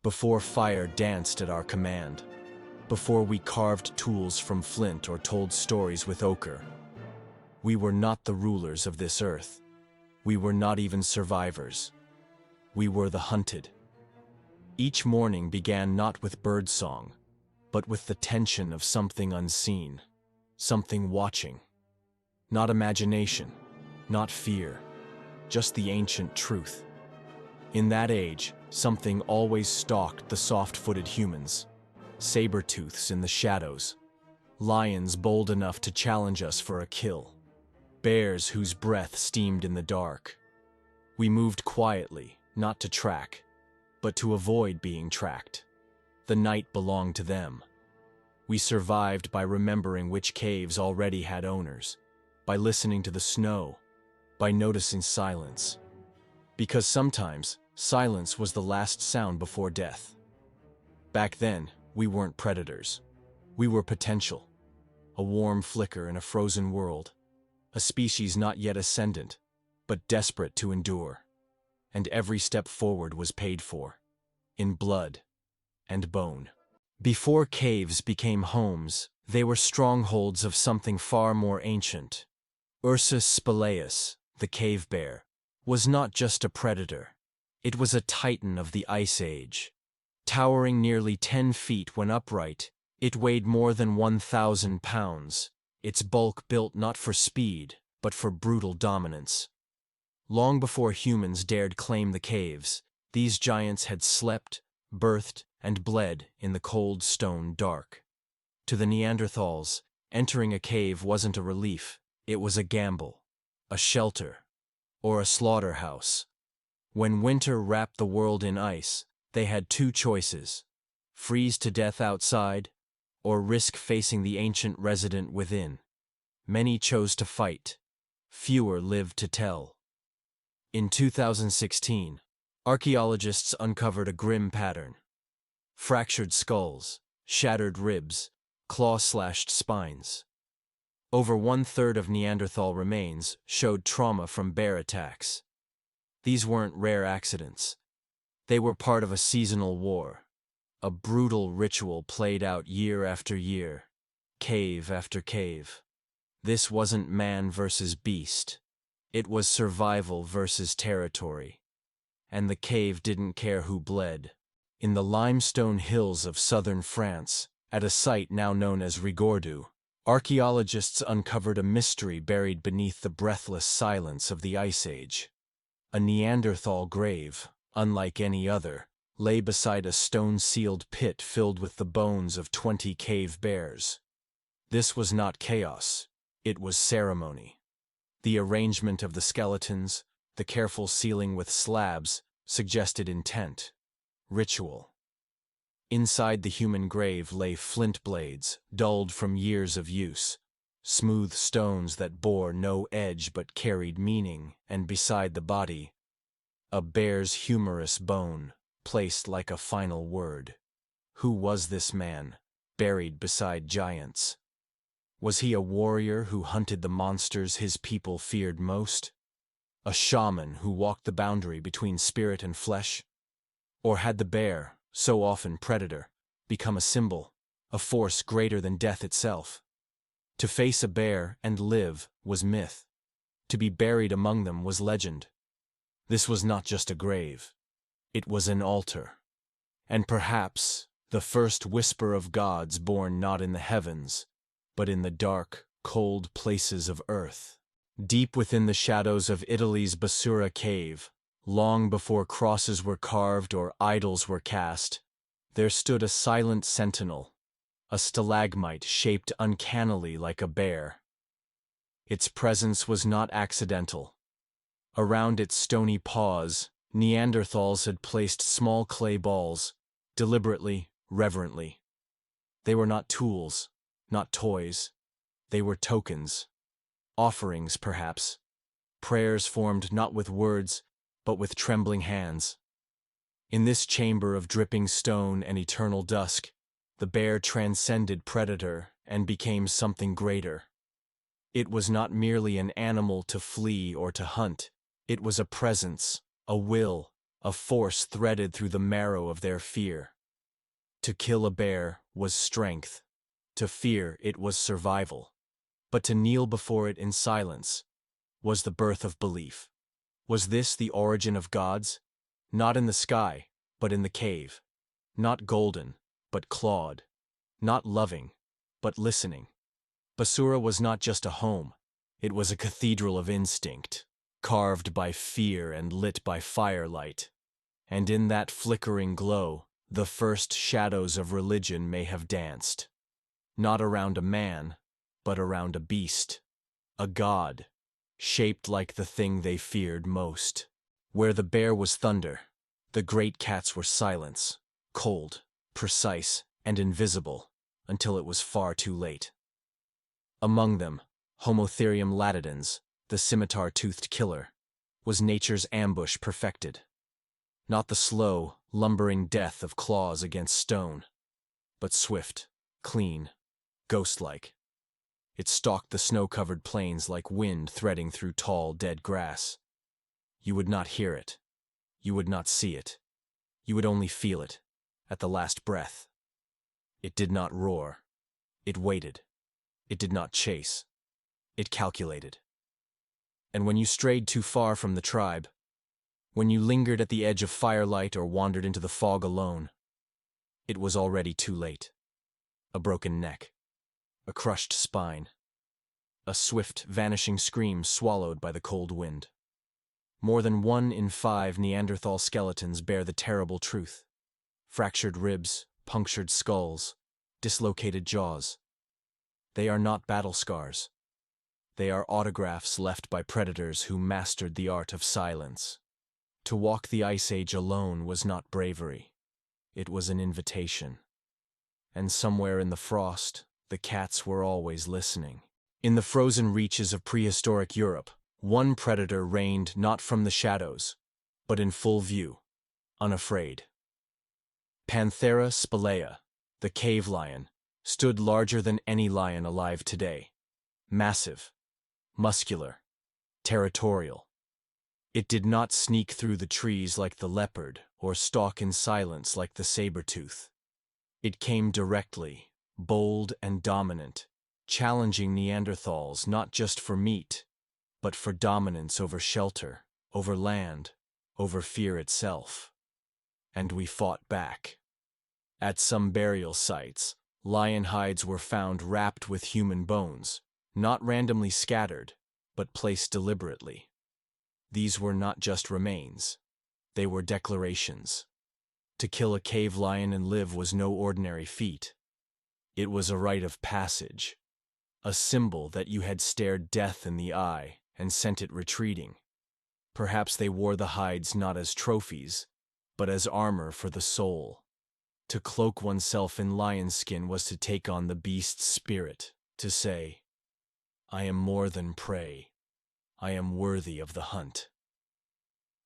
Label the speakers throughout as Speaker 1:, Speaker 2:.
Speaker 1: before fire danced at our command, before we carved tools from flint or told stories with ochre. We were not the rulers of this earth. We were not even survivors. We were the hunted. Each morning began not with birdsong, but with the tension of something unseen, something watching. Not imagination, not fear, just the ancient truth. In that age, something always stalked the soft-footed humans, saber-tooths in the shadows, lions bold enough to challenge us for a kill, bears whose breath steamed in the dark. We moved quietly, not to track, but to avoid being tracked. The night belonged to them. We survived by remembering which caves already had owners, by listening to the snow, by noticing silence. Because sometimes, silence was the last sound before death. Back then, we weren't predators. We were potential. A warm flicker in a frozen world. A species not yet ascendant, but desperate to endure. And every step forward was paid for, in blood and bone. Before caves became homes, they were strongholds of something far more ancient. Ursus spelaeus, the cave bear, was not just a predator. It was a titan of the Ice Age. Towering nearly 10 feet when upright, it weighed more than 1,000 pounds, its bulk built not for speed, but for brutal dominance. Long before humans dared claim the caves, these giants had slept, birthed, and bled in the cold stone dark. To the Neanderthals, entering a cave wasn't a relief, it was a gamble, a shelter, or a slaughterhouse. When winter wrapped the world in ice, they had two choices: freeze to death outside, or risk facing the ancient resident within. Many chose to fight. Fewer lived to tell. In 2016, archaeologists uncovered a grim pattern. Fractured skulls, shattered ribs, claw-slashed spines. Over 1/3 of Neanderthal remains showed trauma from bear attacks. These weren't rare accidents. They were part of a seasonal war, a brutal ritual played out year after year, cave after cave. This wasn't man versus beast. It was survival versus territory. And the cave didn't care who bled. In the limestone hills of southern France, at a site now known as Rigordou, archaeologists uncovered a mystery buried beneath the breathless silence of the Ice Age. A Neanderthal grave, unlike any other, lay beside a stone-sealed pit filled with the bones of 20 cave bears. This was not chaos, it was ceremony. The arrangement of the skeletons, the careful sealing with slabs, suggested intent. Ritual. Inside the human grave lay flint blades, dulled from years of use, smooth stones that bore no edge but carried meaning, and beside the body, a bear's humerus bone, placed like a final word. Who was this man, buried beside giants? Was he a warrior who hunted the monsters his people feared most? A shaman who walked the boundary between spirit and flesh? Or had the bear, so often predator, become a symbol, a force greater than death itself? To face a bear and live was myth. To be buried among them was legend. This was not just a grave. It was an altar. And perhaps the first whisper of gods born not in the heavens, but in the dark, cold places of earth. Deep within the shadows of Italy's Basura cave, long before crosses were carved or idols were cast, there stood a silent sentinel, a stalagmite shaped uncannily like a bear. Its presence was not accidental. Around its stony paws, Neanderthals had placed small clay balls, deliberately, reverently. They were not tools, not toys. They were tokens. Offerings, perhaps. Prayers formed not with words, but with trembling hands. In this chamber of dripping stone and eternal dusk, the bear transcended predator and became something greater. It was not merely an animal to flee or to hunt. It was a presence, a will, a force threaded through the marrow of their fear. To kill a bear was strength. To fear it was survival. But to kneel before it in silence was the birth of belief. Was this the origin of gods? Not in the sky, but in the cave. Not golden, but clawed. Not loving, but listening. Basura was not just a home. It was a cathedral of instinct, carved by fear and lit by firelight. And in that flickering glow, the first shadows of religion may have danced. Not around a man, but around a beast. A god, shaped like the thing they feared most. Where the bear was thunder, the great cats were silence, cold, precise, and invisible, until it was far too late. Among them, Homo latidens, the scimitar-toothed killer, was nature's ambush perfected. Not the slow, lumbering death of claws against stone, but swift, clean, ghost-like. It stalked the snow-covered plains like wind threading through tall, dead grass. You would not hear it. You would not see it. You would only feel it, at the last breath. It did not roar. It waited. It did not chase. It calculated. And when you strayed too far from the tribe, when you lingered at the edge of firelight or wandered into the fog alone, it was already too late. A broken neck. A crushed spine. A swift, vanishing scream swallowed by the cold wind. More than 1 in 5 Neanderthal skeletons bear the terrible truth. Fractured ribs, punctured skulls, dislocated jaws. They are not battle scars. They are autographs left by predators who mastered the art of silence. To walk the Ice Age alone was not bravery. It was an invitation. And somewhere in the frost, the cats were always listening. In the frozen reaches of prehistoric Europe, one predator reigned not from the shadows, but in full view, unafraid. Panthera spelaea, the cave lion, stood larger than any lion alive today. Massive, muscular, territorial. It did not sneak through the trees like the leopard or stalk in silence like the saber-tooth. It came directly, bold and dominant, challenging Neanderthals not just for meat, but for dominance over shelter, over land, over fear itself. And we fought back. At some burial sites, lion hides were found wrapped with human bones, not randomly scattered, but placed deliberately. These were not just remains. They were declarations. To kill a cave lion and live was no ordinary feat. It was a rite of passage, a symbol that you had stared death in the eye and sent it retreating. Perhaps they wore the hides not as trophies, but as armor for the soul. To cloak oneself in lion skin was to take on the beast's spirit, to say, "I am more than prey. I am worthy of the hunt."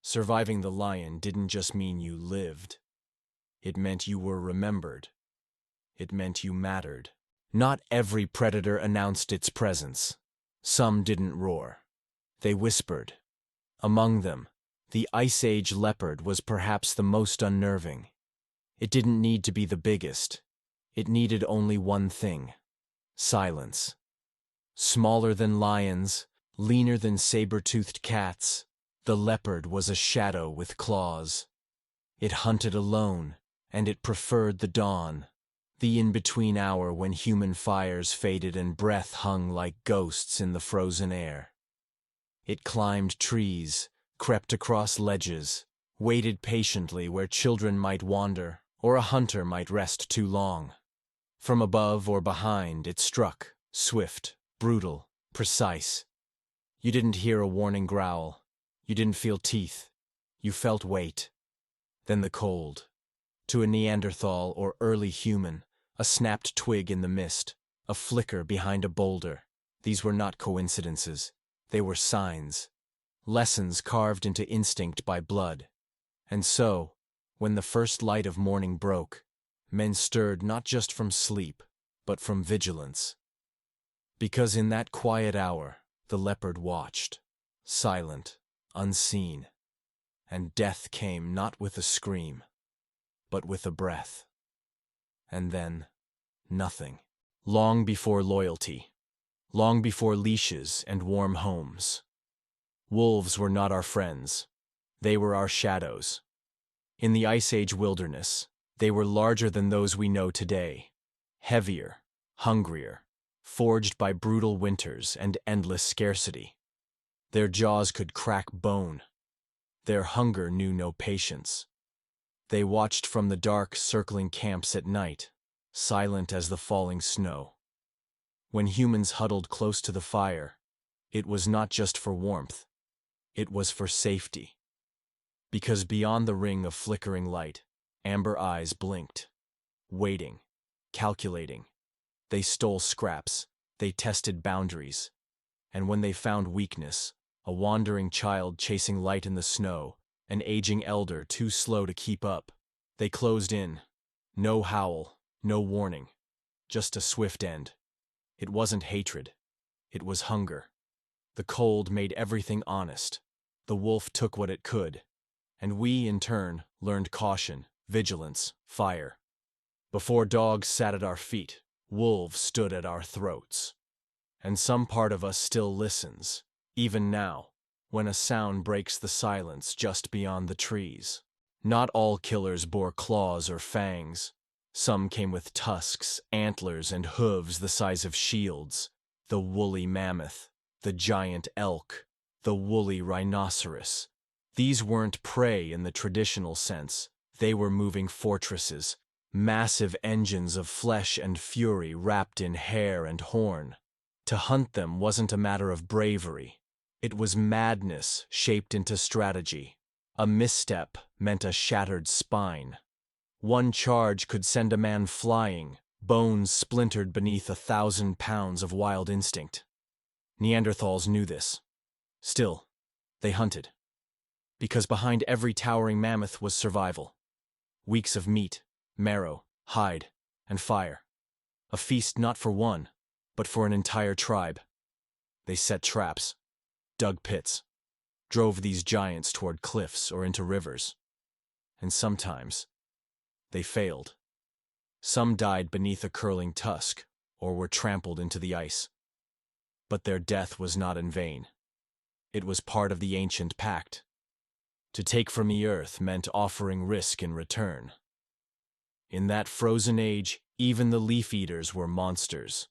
Speaker 1: Surviving the lion didn't just mean you lived. It meant you were remembered. It meant you mattered. Not every predator announced its presence. Some didn't roar. They whispered. Among them, the Ice Age leopard was perhaps the most unnerving. It didn't need to be the biggest. It needed only one thing: silence. Smaller than lions, leaner than saber-toothed cats, the leopard was a shadow with claws. It hunted alone, and it preferred the dawn, the in-between hour when human fires faded and breath hung like ghosts in the frozen air. It climbed trees, crept across ledges, waited patiently where children might wander or a hunter might rest too long. From above or behind it struck, swift, brutal, precise. You didn't hear a warning growl. You didn't feel teeth. You felt weight. Then the cold. To a Neanderthal or early human, a snapped twig in the mist, a flicker behind a boulder. These were not coincidences. They were signs. Lessons carved into instinct by blood. And so, when the first light of morning broke, men stirred not just from sleep, but from vigilance. Because in that quiet hour, the leopard watched, silent, unseen. And death came not with a scream, but with a breath. And then, nothing. Long before loyalty, long before leashes and warm homes. Wolves were not our friends. They were our shadows. In the Ice Age wilderness, they were larger than those we know today. Heavier, hungrier, forged by brutal winters and endless scarcity. Their jaws could crack bone. Their hunger knew no patience. They watched from the dark, circling camps at night, silent as the falling snow. When humans huddled close to the fire, it was not just for warmth, it was for safety. Because beyond the ring of flickering light, amber eyes blinked, waiting, calculating. They stole scraps, they tested boundaries, and when they found weakness, a wandering child chasing light in the snow, an aging elder too slow to keep up, they closed in. No howl, no warning, just a swift end. It wasn't hatred, it was hunger. The cold made everything honest. The wolf took what it could, and we, in turn, learned caution, vigilance, fire. Before dogs sat at our feet, wolves stood at our throats. And some part of us still listens, even now, when a sound breaks the silence just beyond the trees. Not all killers bore claws or fangs. Some came with tusks, antlers, and hooves the size of shields. The woolly mammoth, the giant elk, the woolly rhinoceros. These weren't prey in the traditional sense. They were moving fortresses, massive engines of flesh and fury wrapped in hair and horn. To hunt them wasn't a matter of bravery. It was madness shaped into strategy. A misstep meant a shattered spine. One charge could send a man flying, bones splintered beneath 1,000 pounds of wild instinct. Neanderthals knew this. Still, they hunted. Because behind every towering mammoth was survival. Weeks of meat, marrow, hide, and fire. A feast not for one, but for an entire tribe. They set traps, dug pits, drove these giants toward cliffs or into rivers. And sometimes, they failed. Some died beneath a curling tusk, or were trampled into the ice. But their death was not in vain. It was part of the ancient pact. To take from the earth meant offering risk in return. In that frozen age, even the leaf-eaters were monsters.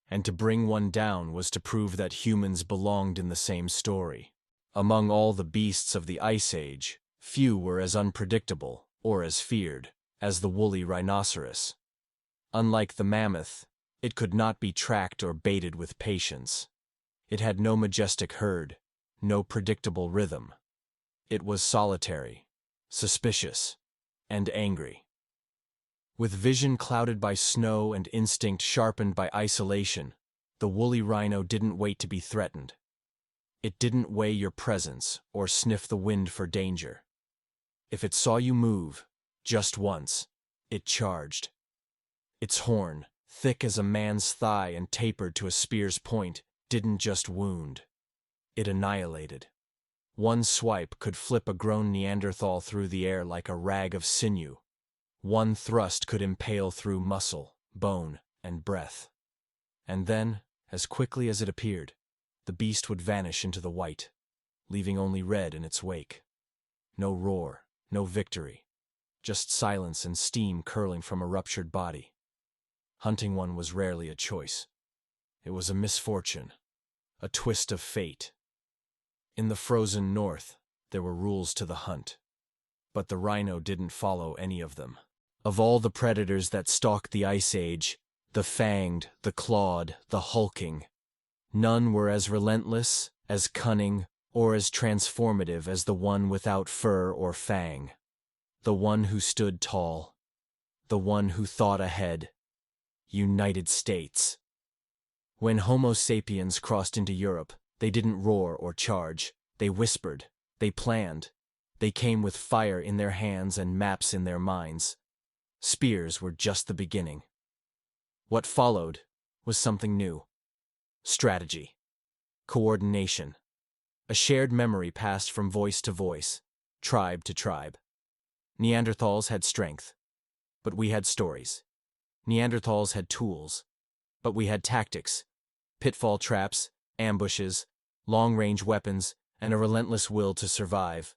Speaker 1: And to bring one down was to prove that humans belonged in the same story. Among all the beasts of the Ice Age, few were as unpredictable, or as feared, as the woolly rhinoceros. Unlike the mammoth, it could not be tracked or baited with patience. It had no majestic herd, no predictable rhythm. It was solitary, suspicious, and angry. With vision clouded by snow and instinct sharpened by isolation, the woolly rhino didn't wait to be threatened. It didn't weigh your presence or sniff the wind for danger. If it saw you move, just once, it charged. Its horn, thick as a man's thigh and tapered to a spear's point, didn't just wound. It annihilated. One swipe could flip a grown Neanderthal through the air like a rag of sinew. One thrust could impale through muscle, bone, and breath. And then, as quickly as it appeared, the beast would vanish into the white, leaving only red in its wake. No roar, no victory, just silence and steam curling from a ruptured body. Hunting one was rarely a choice. It was a misfortune, a twist of fate. In the frozen north, there were rules to the hunt, but the rhino didn't follow any of them. Of all the predators that stalked the Ice Age, the fanged, the clawed, the hulking, none were as relentless, as cunning, or as transformative as the one without fur or fang. The one who stood tall. The one who thought ahead. United States. When Homo sapiens crossed into Europe, they didn't roar or charge. They whispered. They planned. They came with fire in their hands and maps in their minds. Spears were just the beginning. What followed was something new. Strategy. Coordination. A shared memory passed from voice to voice. tribe to tribe. Neanderthals had strength, but we had stories. Neanderthals had tools, but we had tactics, pitfall traps, ambushes, long-range weapons, and a relentless will to survive.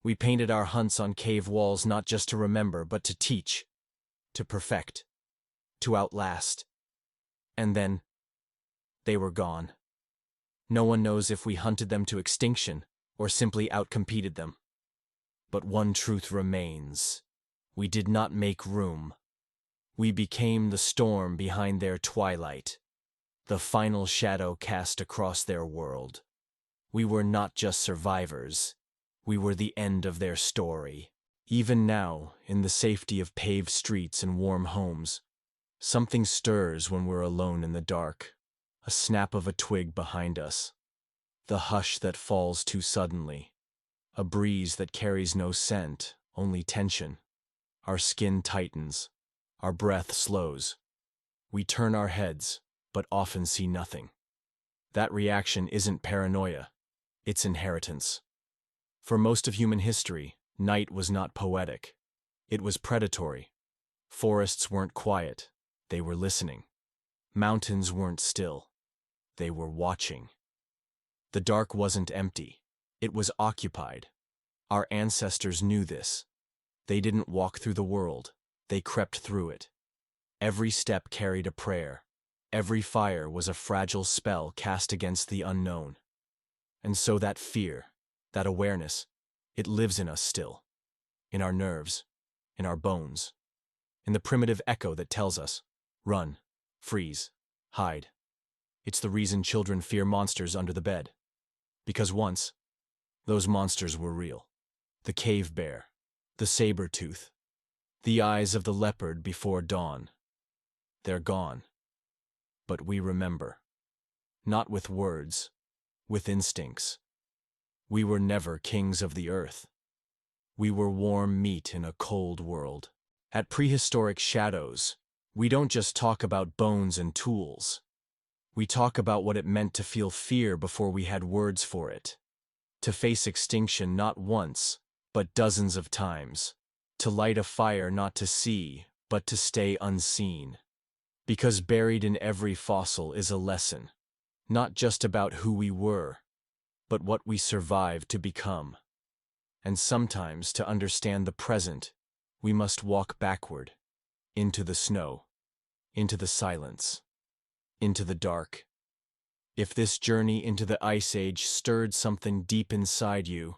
Speaker 1: We painted our hunts on cave walls not just to remember, but to teach, to perfect, to outlast. And then, they were gone. No one knows if we hunted them to extinction or simply outcompeted them. But one truth remains. We did not make room. We became the storm behind their twilight, the final shadow cast across their world. We were not just survivors. We were the end of their story. Even now, in the safety of paved streets and warm homes, something stirs when we're alone in the dark. A snap of a twig behind us. The hush that falls too suddenly. A breeze that carries no scent, only tension. Our skin tightens. Our breath slows. We turn our heads, but often see nothing. That reaction isn't paranoia. It's inheritance. For most of human history, night was not poetic. It was predatory. Forests weren't quiet. They were listening. Mountains weren't still. They were watching. The dark wasn't empty. It was occupied. Our ancestors knew this. They didn't walk through the world. They crept through it. Every step carried a prayer. Every fire was a fragile spell cast against the unknown. And so that fear, that awareness, it lives in us still. In our nerves, in our bones, in the primitive echo that tells us, run, freeze, hide. It's the reason children fear monsters under the bed. Because once, those monsters were real. The cave bear, the saber-toothed, the eyes of the leopard before dawn. They're gone. But we remember. Not with words, with instincts. We were never kings of the earth. We were warm meat in a cold world. At Prehistoric Shadows, we don't just talk about bones and tools. We talk about what it meant to feel fear before we had words for it. To face extinction not once, but dozens of times. To light a fire not to see, but to stay unseen. Because buried in every fossil is a lesson. Not just about who we were, but what we survived to become. And sometimes, to understand the present, we must walk backward. Into the snow. Into the silence. Into the dark. If this journey into the Ice Age stirred something deep inside you,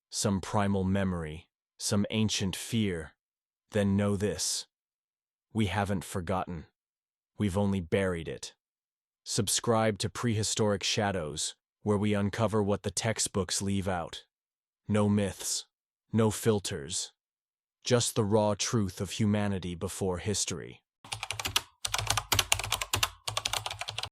Speaker 1: some primal memory, some ancient fear, then know this. We haven't forgotten. We've only buried it. Subscribe to Prehistoric Shadows, where we uncover what the textbooks leave out. No myths, no filters. Just the raw truth of humanity before history.